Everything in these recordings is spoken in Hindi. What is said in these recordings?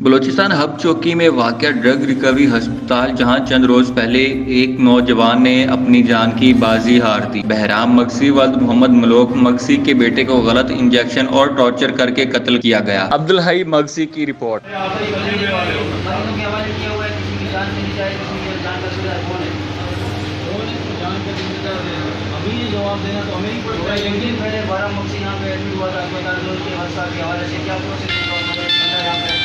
बलूचिस्तान हब चौकी में वाक़या ड्रग रिकवरी अस्पताल, जहां चंद रोज पहले एक नौजवान ने अपनी जान की बाजी हार दी। बहराम मगसी वल्द मोहम्मद मलोक मगसी के बेटे को गलत इंजेक्शन और टॉर्चर करके कत्ल किया गया। अब्दुल हई मगसी की रिपोर्ट। अभी ये जवाब देना तो हमें ही पड़ता है। लेकिन मैंने 12 मक्सी यहाँ पे एडमिट हुआ था अस्पताल में, उसके हादसा के हवाले से क्या प्रोसेस यहाँ पे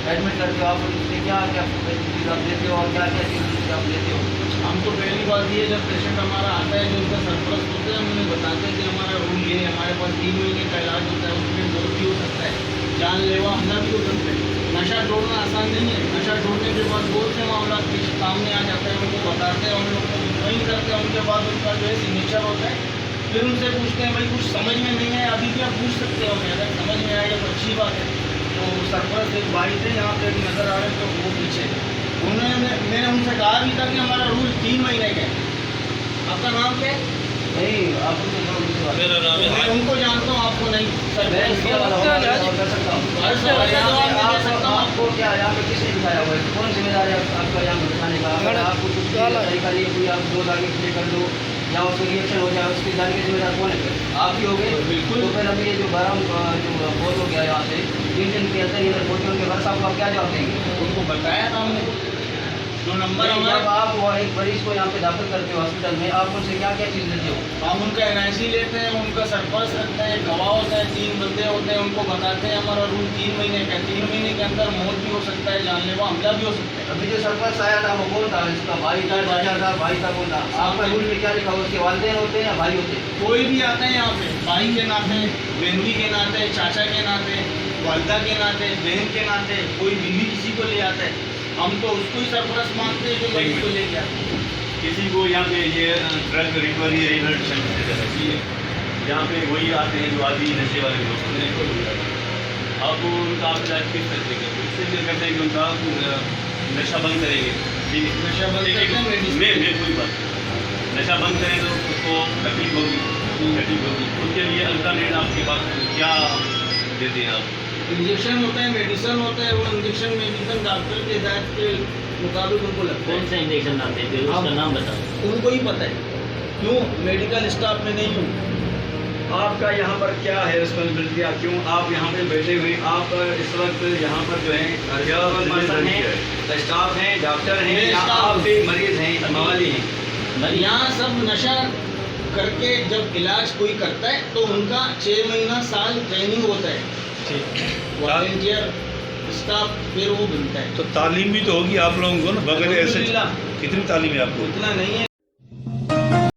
एडमिट करते हो आप, उससे क्या क्या फैसिलिटीज आप देते हो और क्या क्या चीज़ आप लेते हो? हम तो पहली बात ये, जब पेशेंट हमारा आता है जो उनका सरपरस्त होता है, हम उन्हें बताते हैं कि हमारा रूल ये है, हमारे पास 3 महीने का इलाज होता है, उसमें बहुत भी हो सकता है, जानलेवा हमला भी हो सकता है। नशा छोड़ना आसान नहीं है। नशा छोड़ने के बाद बहुत से मामला सामने आ जाते हैं, उनको बताते हैं, उन लोग को वहीं करते हैं, उनके बाद उनका जो है सिग्नेचर होता है। फिर उनसे पूछते हैं भाई कुछ समझ में नहीं है, अभी क्या पूछ सकते हो? अगर समझ में आए तो अच्छी बात है। तो सरपरस्त एक भाई थे यहाँ पे नज़र आ रहे थे, तो वो पीछे उन्होंने, मैंने उनसे कहा भी था कि हमारा रूल 3 महीने का है। आपका नाम क्या है? नहीं, आप मेरा नाम है। मैं उनको जानता हूँ, आपको नहीं। सर मैं इसके आपको क्या यहाँ पे किसने दिखाया हुआ है? कौन जिम्मेदार है आपका यहाँ बताने का? अगर आपको कुछ तरीका लिए कोई आप 2 आगे प्ले कर दो या उसको रिएक्शन हो जाए, उसके जाने के जिम्मेदार कौन है? आप ही हो गए। बिल्कुल। तो फिर अभी ये जो 12 जो बोल हो गया यहाँ से 3 दिन के अंदर ये रिपोर्ट उनके घर साहब को आप क्या जवाब देंगे? उनको बताया था हमने जो नंबर हमारा। जब आप वो एक मरीज को यहाँ पे दाखिल करते हो हॉस्पिटल में, आप उनसे क्या क्या चीज़ लेते हो? हम उनका NIC लेते हैं, उनका सरपरस्त रखते हैं, गवाह होता है, 3 बंदे होते हैं, उनको बताते हैं हमारा रूल 3 महीने का है। 3 महीने के अंदर मौत भी हो सकता है, जानलेवा हमला भी हो सकता है। अभी जो सरपरस्त आया था वो कौन था? इसका भाई था, चाचा था, भाई था, कौन था? आपका रूल में क्या लिखा हुआ? उसके वालिदैन होते हैं या भाई होते हैं? कोई भी आता है यहाँ पे, भाई के नाते, बहनी के नाते, चाचा के नाते, वालदा के नाते, बहन के नाते, कोई बीवी किसी को ले आता है, हम तो उसको ही सरपरस्त मानते हैं जो मरीज को ले गया। किसी को यहाँ पे ये ड्रग रिकवरी रिहैबिलिटेशन की है, यहाँ पे वही आते हैं जो आदि नशे वाले लोग हैं। आप उनका आप इलाज किस तरह से करते हैं? इससे करते हैं कि उनका नशा बंद करेंगे। ठीक है, नशा बंद करेंगे। मैं कोई बात नहीं, नशा बंद करें तो उसको तकलीफ होगी। उसके लिए अल्टरनेट आपके पास क्या देते हैं आप? इंजेक्शन होता है, मेडिसिन होता है, वो इंजेक्शन मेडिसिन डॉक्टर के हिदायत के मुताबिक उनको लगता है। कौन सा इंजेक्शन आते हैं उसका नाम बताओ। उनको ही पता है, क्यों मेडिकल स्टाफ में नहीं हूँ। आपका यहाँ पर क्या है रिस्पॉन्सिबिलिटी? क्यों आप यहाँ पे बैठे हुए? आप इस वक्त यहाँ पर जो है स्टाफ हैं, डॉक्टर हैं या आप भी मरीज हैं, मवाली हैं? यहाँ सब नशा करके जब इलाज कोई करता है तो उनका 6 महीना साल ट्रेनिंग होता है, वॉलंटियर स्टाफ फिर वो बनता है। तो तालीम भी तो होगी आप लोगों को ना, बगैर ऐसे अल्हम्दुलिल्लाह। कितनी तालीम है आपको? इतना नहीं है।